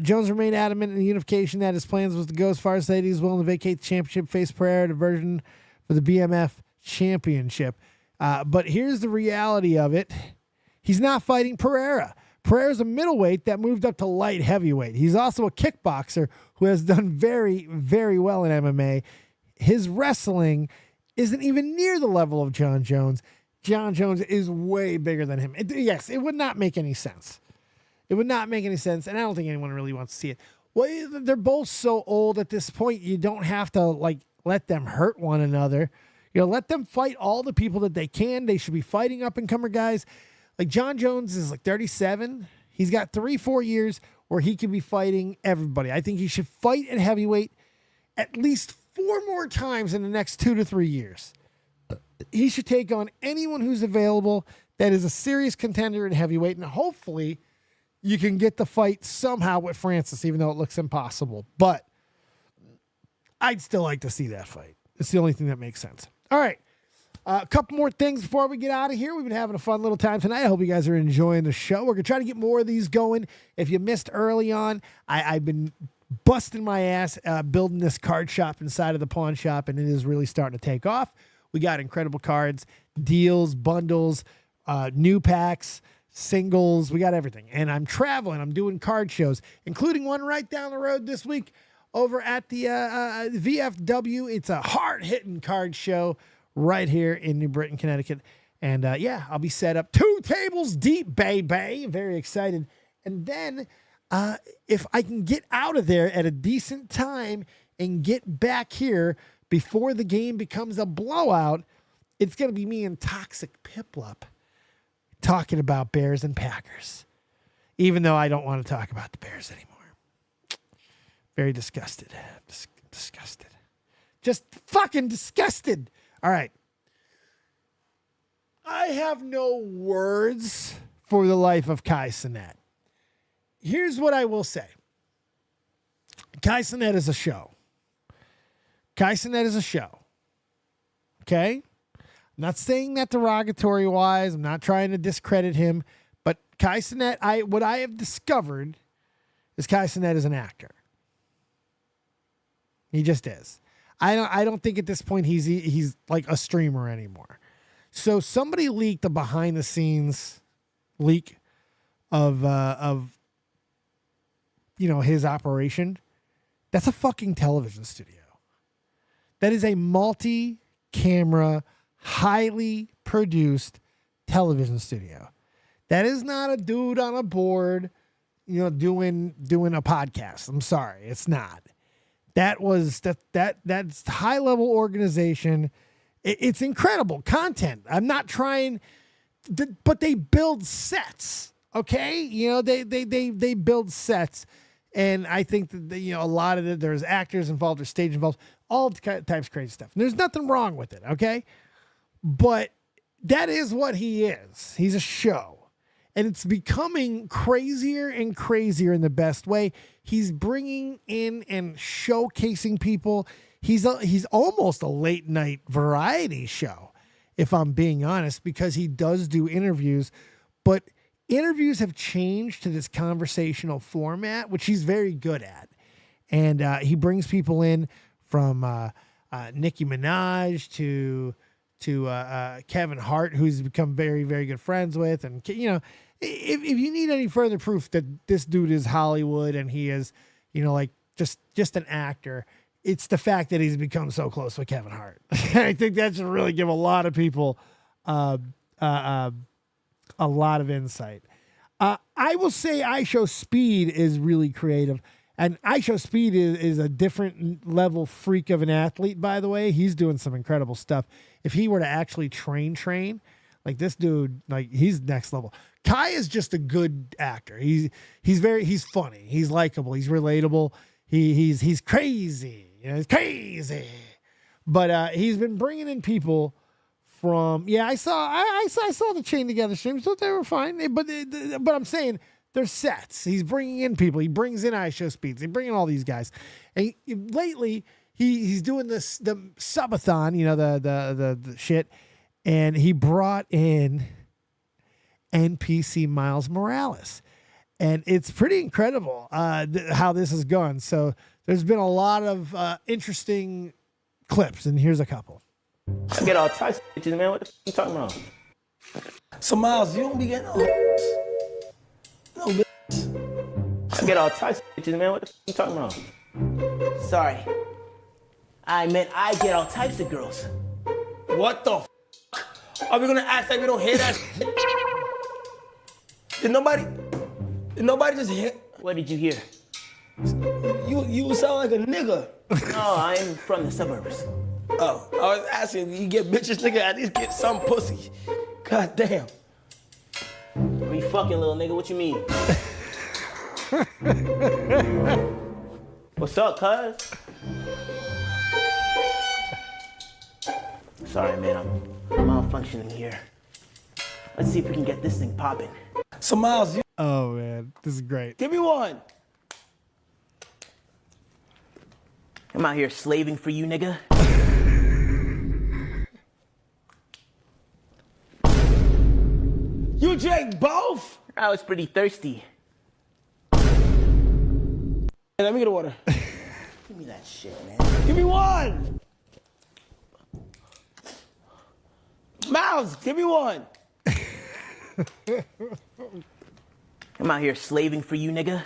Jones remained adamant in the unification that his plans was to go as far as saying he's willing to vacate the championship, face Pereira diversion for the BMF championship. But here's the reality of it. He's not fighting Pereira. Pereira's a middleweight that moved up to light heavyweight. He's also a kickboxer who has done very, very well in MMA. His wrestling isn't even near the level of Jon Jones. Jon Jones is way bigger than him. Yes, it would not make any sense. It would not make any sense, and I don't think anyone really wants to see it. Well, they're both so old at this point, you don't have to let them hurt one another. Let them fight all the people that they can. They should be fighting up-and-comer guys. Like Jon Jones is 37. He's got 3-4 years where he can be fighting everybody. I think he should fight at heavyweight at least 4 more times in the next 2 to 3 years. He should take on anyone who's available that is a serious contender in heavyweight, and hopefully you can get the fight somehow with Francis, even though it looks impossible. But I'd still like to see that fight. It's the only thing that makes sense. All right. A couple more things before we get out of here. We've been having a fun little time tonight. I hope you guys are enjoying the show. We're going to try to get more of these going. If you missed early on, I've been busting my ass building this card shop inside of the pawn shop, and it is really starting to take off. We got incredible cards, deals, bundles, new packs, singles. We got everything. And I'm traveling. I'm doing card shows, including one right down the road this week over at the VFW. It's a hard-hitting card show right here in New Britain, Connecticut. And I'll be set up 2 tables deep, baby. Very excited. And then if I can get out of there at a decent time and get back here before the game becomes a blowout, it's going to be me and Toxic Piplup talking about Bears and Packers. Even though I don't want to talk about the Bears anymore. Very disgusted. Disgusted. Just fucking disgusted. All right. I have no words for the life of Kai Cenat. Here's what I will say. Kai Cenat is a show. Kai Cenat is a show. Okay? I'm not saying that derogatory wise. I'm not trying to discredit him. But Kai Cenat, what I have discovered is Kai Cenat is an actor. He just is. I don't think at this point he's like a streamer anymore. So somebody leaked a behind the scenes leak of his operation. That's a fucking television studio. That is a multi-camera, highly produced television studio. That is not a dude on a board, doing a podcast. I'm sorry, it's not. That's high level organization. It's incredible content. I'm not trying, but they build sets. Okay, they build sets, and I think that a lot of it. There's actors involved, there's stage involved, all types of crazy stuff. And there's nothing wrong with it. Okay, but that is what he is. He's a show. And it's becoming crazier and crazier in the best way. He's bringing in and showcasing people. He's almost a late night variety show, if I'm being honest, because he does do interviews. But interviews have changed to this conversational format, which he's very good at. And he brings people in from Nicki Minaj to Kevin Hart, who's become very, very good friends with. And, if you need any further proof that this dude is Hollywood and he is, just an actor, it's the fact that he's become so close with Kevin Hart. I think that should really give a lot of people a lot of insight. I will say iShowSpeed is really creative. And iShowSpeed is a different level freak of an athlete, by the way. He's doing some incredible stuff. If he were to actually train, like this dude, like he's next level. Kai is just a good actor. He's funny. He's likable. He's relatable. He's crazy. He's crazy. But he's been bringing in people from. Yeah, I saw the Chain Together streams. Thought they were fine. But I'm saying there's sets. He's bringing in people. He brings in iShowSpeeds. He's bringing all these guys. And lately he's doing the subathon. The shit. And he brought in NPC Miles Morales. And it's pretty incredible how this has gone. So there's been a lot of interesting clips, and here's a couple. I get all types of bitches, man. What the f*** you talking about? So, Miles, you don't be getting no bitch. I get all types of bitches, man. What the f*** you talking about? Sorry. I meant I get all types of girls. What the f***? Are we gonna act like we don't hear that shit? Did nobody just hear? What did you hear? You sound like a nigga. No, I'm from the suburbs. Oh, I was asking, you get bitches, nigga, at least get some pussy. God damn. We fucking, little nigga, what you mean? What's up, cuz? Sorry, man, I'm malfunctioning here. Let's see if we can get this thing popping. So, Miles, you... Oh, man, this is great. Give me one. I'm out here slaving for you, nigga. You drank both? I was pretty thirsty. Hey, let me get a water. Give me that shit, man. Give me one. Miles, give me one. I'm out here slaving for you, nigga.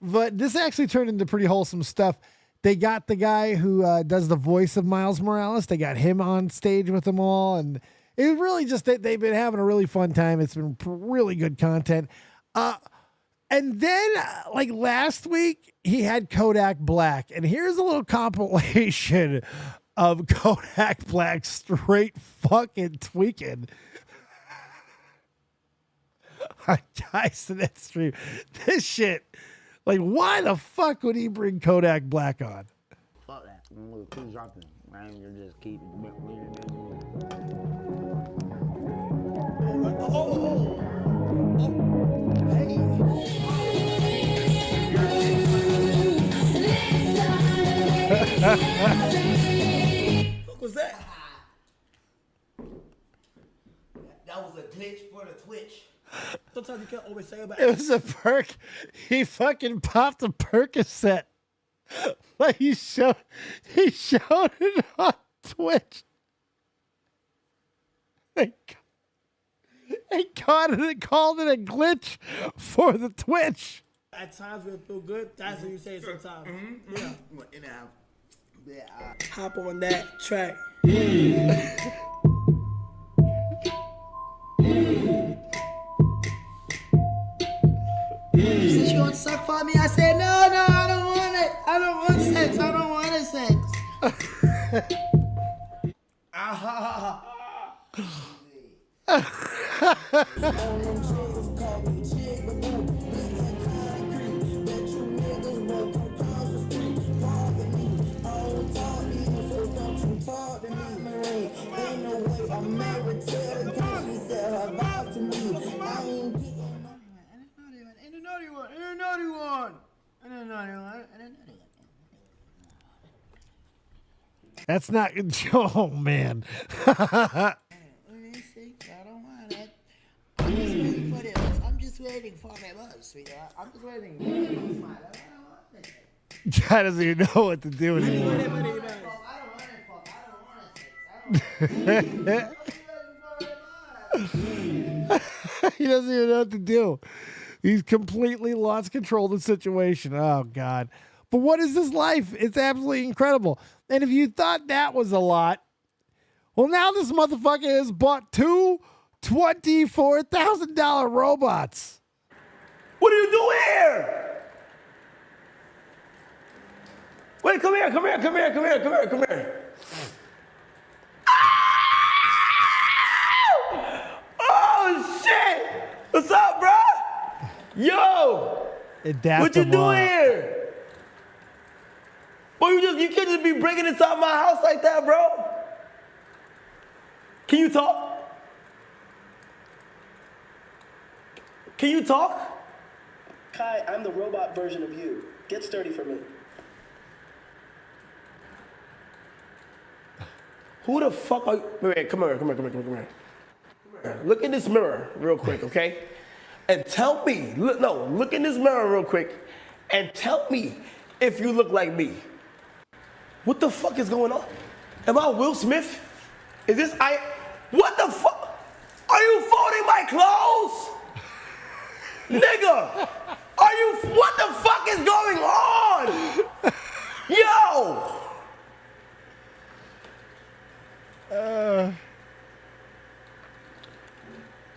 But this actually turned into pretty wholesome stuff. They got the guy who does the voice of Miles Morales. They got him on stage with them all. And it was really just that they've been having a really fun time. It's been really good content. And then, like last week, he had Kodak Black. And here's a little compilation of Kodak Black straight fucking tweaking. On Tyson that stream. This shit. Like, why the fuck would he bring Kodak Black on? Fuck that. Keep dropping. Man, you just keep. What was that? That was a glitch for the Twitch. Sometimes you can't always say about It was a perk. He fucking popped a Percocet. Like he showed it on Twitch. They called it a glitch for the Twitch. At times when it feel good, that's what you say sometimes. Yeah. Hop on that track. She said she want to suck for me. I said, no, I don't want it. I don't want sex. I don't want sex. That's not. Oh man. I don't want it. I'm just waiting for this. I'm just waiting for my buzz, sweetheart. I'm just waiting. Guy doesn't even know what to do anymore. He doesn't even know what to do. He's completely lost control of the situation. Oh, God. But what is this life? It's absolutely incredible. And if you thought that was a lot, well, now this motherfucker has bought two $24,000 robots. What are you doing here? Wait, come here. Oh, shit! What's up, bro? Yo! What you doing here? Boy, you can't just be breaking inside my house like that, bro. Can you talk? Kai, I'm the robot version of you. Get sturdy for me. Who the fuck are you? Wait, come here. Look in this mirror real quick, okay? And tell me, look in this mirror real quick and tell me if you look like me. What the fuck is going on? Am I Will Smith? What the fuck? Are you folding my clothes? Nigga, what the fuck is going on? Yo!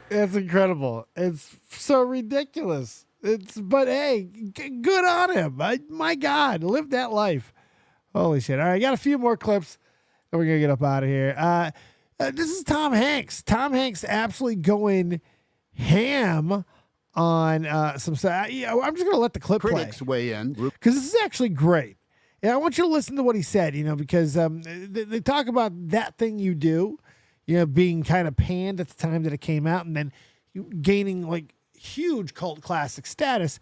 It's incredible. It's so ridiculous. But hey, good on him. My God, live that life. Holy shit. All right, I got a few more clips and we're going to get up out of here. This is Tom Hanks. Tom Hanks absolutely going ham on some stuff. I'm just going to let the clip Critics play. weigh in. Because this is actually great. And I want you to listen to what he said, because they talk about that thing you do, being kind of panned at the time that it came out and then gaining like huge cult classic status.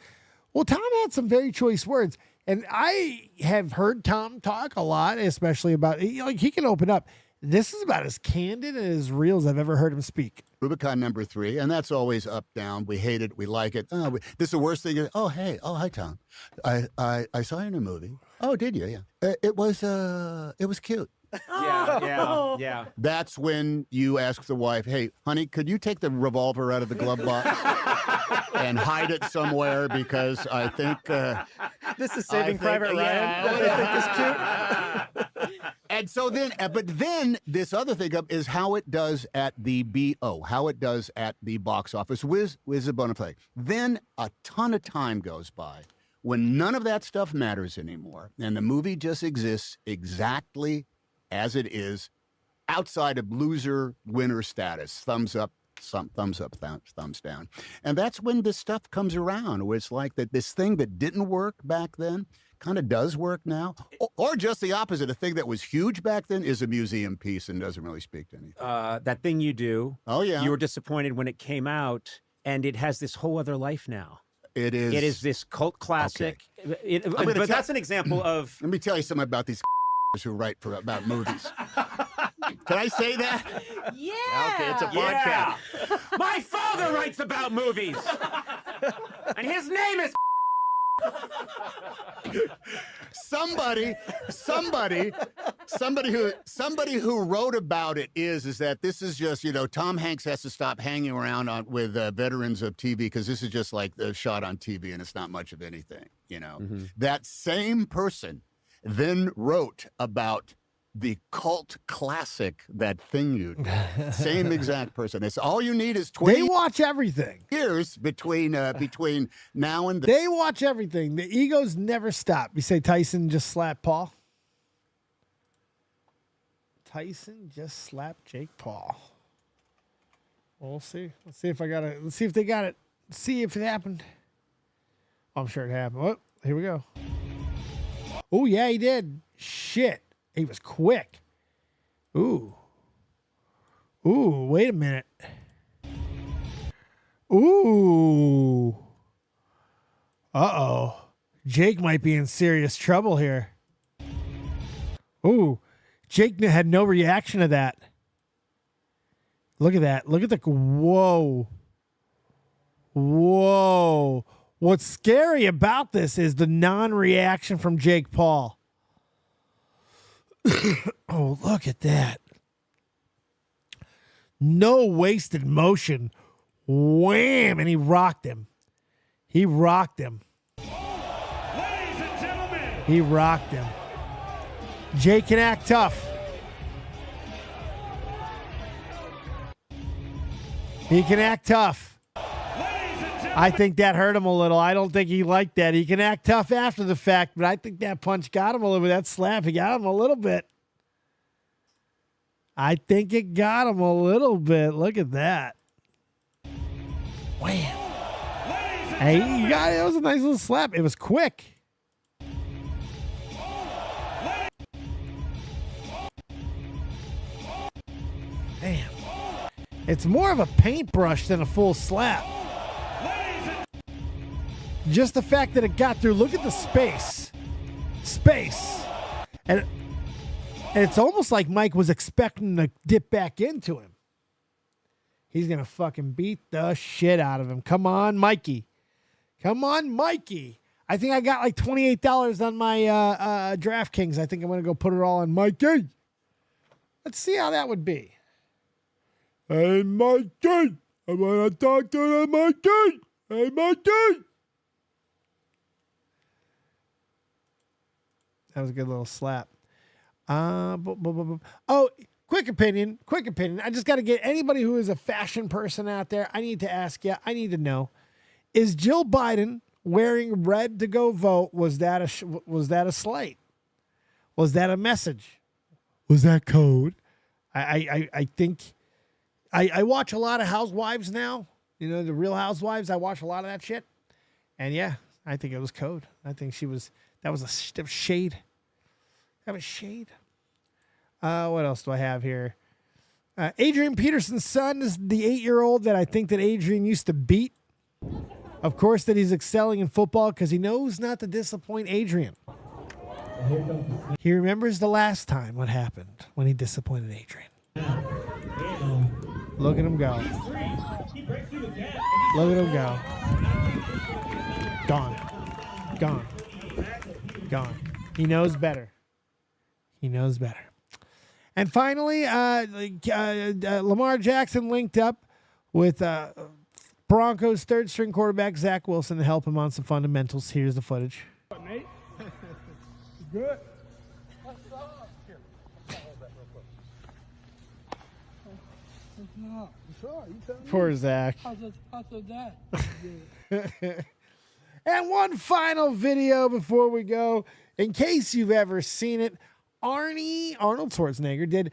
Well, Tom had some very choice words. And I have heard Tom talk a lot, especially about, he can open up. This is about as candid and as real as I've ever heard him speak. Rubicon number 3, and that's always up, down. We hate it. We like it. This is the worst thing. Oh, hey. Oh, hi, Tom. I saw you in a movie. Oh, did you? Yeah. It was cute. Yeah. That's when you ask the wife, hey, honey, could you take the revolver out of the glove box? and hide it somewhere because I think this is Saving Private Ryan. Yeah. I think is cute. And so then, but then this other thing is how it does at the BO, how it does at the box office with a bona fide. Then a ton of time goes by when none of that stuff matters anymore, and the movie just exists exactly as it is, outside of loser-winner status, thumbs up, thumbs up, thumbs down. And that's when this stuff comes around, where it's like that this thing that didn't work back then kind of does work now, or just the opposite. A thing that was huge back then is a museum piece and doesn't really speak to anything. That Thing You Do. Oh, yeah. You were disappointed when it came out, and it has this whole other life now. It is. It is this cult classic. But that's an example of... Let me tell you something about these who write about movies. Can I say that? Yeah. Okay, it's a podcast. Yeah. My father writes about movies. And his name is... Somebody who wrote about it is that this is just, Tom Hanks has to stop hanging around with veterans of TV because this is just like the shot on TV and it's not much of anything, Mm-hmm. That same person then wrote about the cult classic, That Thing You Do. Same exact person. It's all you need is 20 They watch everything. years between now and then. They watch everything. The egos never stop. You say Tyson just slapped Paul? Tyson just slapped Jake Paul. Well, we'll see. Let's see if they got it. See if it happened. I'm sure it happened. Oh, here we go. Oh, yeah, he did. Shit. He was quick. Ooh, wait a minute. Ooh. Uh-oh. Jake might be in serious trouble here. Ooh. Jake had no reaction to that. Look at that. Look at the... Whoa. Whoa. What's scary about this is the non-reaction from Jake Paul. Oh, look at that. No wasted motion. Wham! And he rocked him. He rocked him. Ladies and gentlemen. He rocked him. Jake can act tough. He can act tough. I think that hurt him a little. I don't think he liked that. He can act tough after the fact, but I think that punch got him a little bit. That slap, he got him a little bit. I think it got him a little bit. Look at that. Wham. Hey, you got it. It was a nice little slap. It was quick. Damn. It's more of a paintbrush than a full slap. Just the fact that it got through. Look at the space. And it's almost like Mike was expecting to dip back into him. He's going to fucking beat the shit out of him. Come on, Mikey. I think I got like $28 on my DraftKings. I think I'm going to go put it all on Mikey. Let's see how that would be. Hey, Mikey. I want to talk to Mikey. Hey, Mikey. That was a good little slap. Oh, quick opinion. I just got to get anybody who is a fashion person out there. I need to ask you. I need to know: is Jill Biden wearing red to go vote? Was that a slight? Was that a message? Was that code? I think I watch a lot of Housewives now. The Real Housewives. I watch a lot of that shit, and yeah, I think it was code. I think that was shade. That was shade. What else do I have here? Adrian Peterson's son is the 8-year-old that I think that Adrian used to beat. Of course, that he's excelling in football because he knows not to disappoint Adrian. He remembers the last time what happened when he disappointed Adrian. Look at him go. Look at him go. Gone. He knows better. And finally, Lamar Jackson linked up with Broncos third-string quarterback Zach Wilson to help him on some fundamentals. Here's the footage. Nate? Good. Poor Zach. How's that? And one final video before we go. In case you've ever seen it, Arnold Schwarzenegger did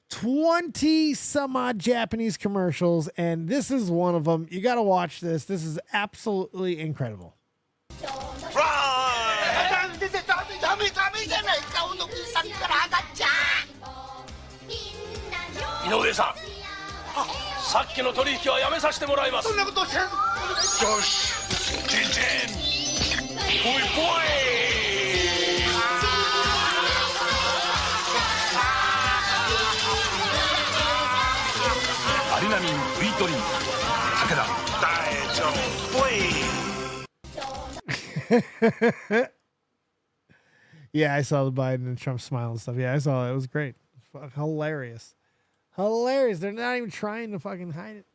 20 some odd Japanese commercials, and this is one of them. You got to watch this. This is absolutely incredible. 井上さん、さっきの取引はやめさせてもらいます。そんなことせん。よし、チンチン、ぽいぽい。アリナミン V トリン、武田大丈夫。ぽい。 Yeah, I saw the Biden and Trump smile and stuff. Yeah, I saw it. It was great. Hilarious. Hilarious. They're not even trying to fucking hide it.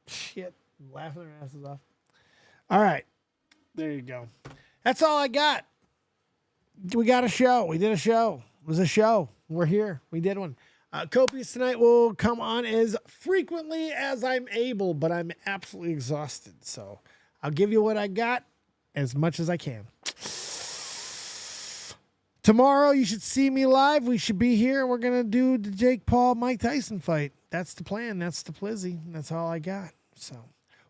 Shit. Laughing their asses off. All right. There you go. That's all I got. We got a show. We did a show. It was a show. We're here. We did one. Copious tonight will come on as frequently as I'm able, but I'm absolutely exhausted. So I'll give you what I got as much as I can. Tomorrow, you should see me live. We should be here. We're going to do the Jake Paul, Mike Tyson fight. That's the plan. That's the plizzy. That's all I got. So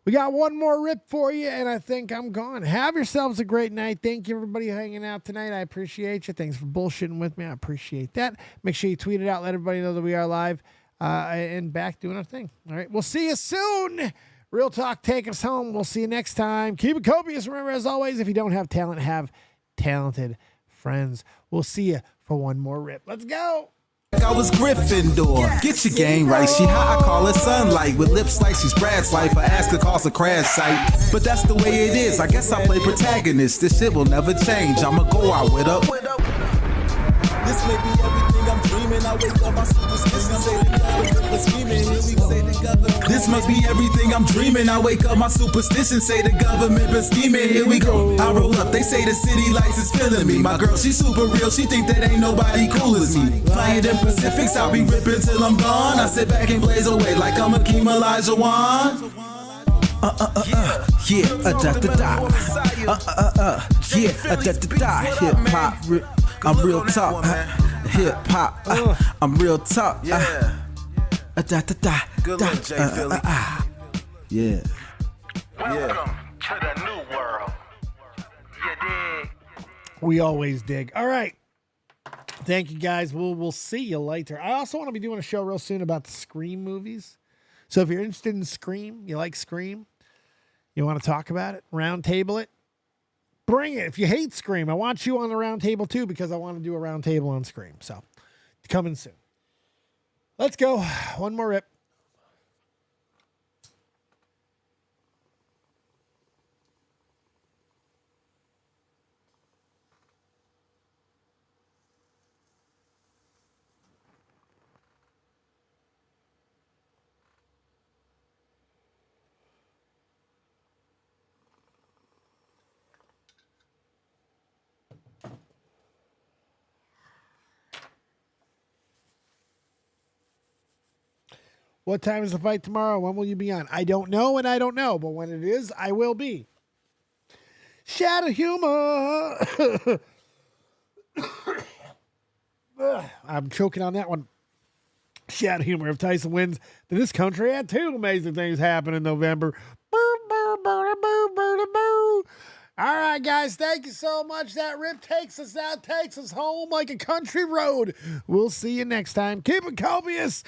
we got one more rip for you, and I think I'm gone. Have yourselves a great night. Thank you, everybody, hanging out tonight. I appreciate you. Thanks for bullshitting with me. I appreciate that. Make sure you tweet it out. Let everybody know that we are live and back doing our thing. All right. We'll see you soon. Real Talk, take us home. We'll see you next time. Keep it copious. Remember, as always, if you don't have talent, have talented friends. We'll see you for one more rip. Let's go. I was Gryffindor. Get your game right. She hot, I call her sunlight. With lips like she's Brad's life. I ask her, calls a crash site. But that's the way it is. I guess I play protagonist. This shit will never change. I'ma go out with her. This may be everything I'm dreaming. I wake up, I superstition, say the government was scheming. Here we say the government. This must be everything I'm dreaming. I wake up, my superstition, say the government been scheming. Here we go. I roll up, they say the city lights is filling me. My girl, she super real, she think that ain't nobody cool as me. Flying in Pacifics, I'll be ripping till I'm gone. I sit back and blaze away like I'm Akeem Olajuwon. Yeah, da-da-da. Yeah, da-da-da. Hip-hop, I'm real talk. Hip-hop, I'm real talk. Da-da-da. Good luck, Jay Philly. Yeah. Welcome to the new world. You dig? We always dig. All right. Thank you, guys. We'll see you later. I also want to be doing a show real soon about the Scream movies. So if you're interested in Scream, you like Scream, you want to talk about it, round table it, bring it. If you hate Scream, I want you on the round table too, because I want to do a round table on Scream. So coming soon. Let's go. One more rip. What time is the fight tomorrow? When will you be on? I don't know, and I don't know. But when it is, I will be. Shadow humor. I'm choking on that one. Shadow humor. If Tyson wins, then this country had two amazing things happen in November. All right, guys. Thank you so much. That rip takes us out, takes us home like a country road. We'll see you next time. Keep it copious.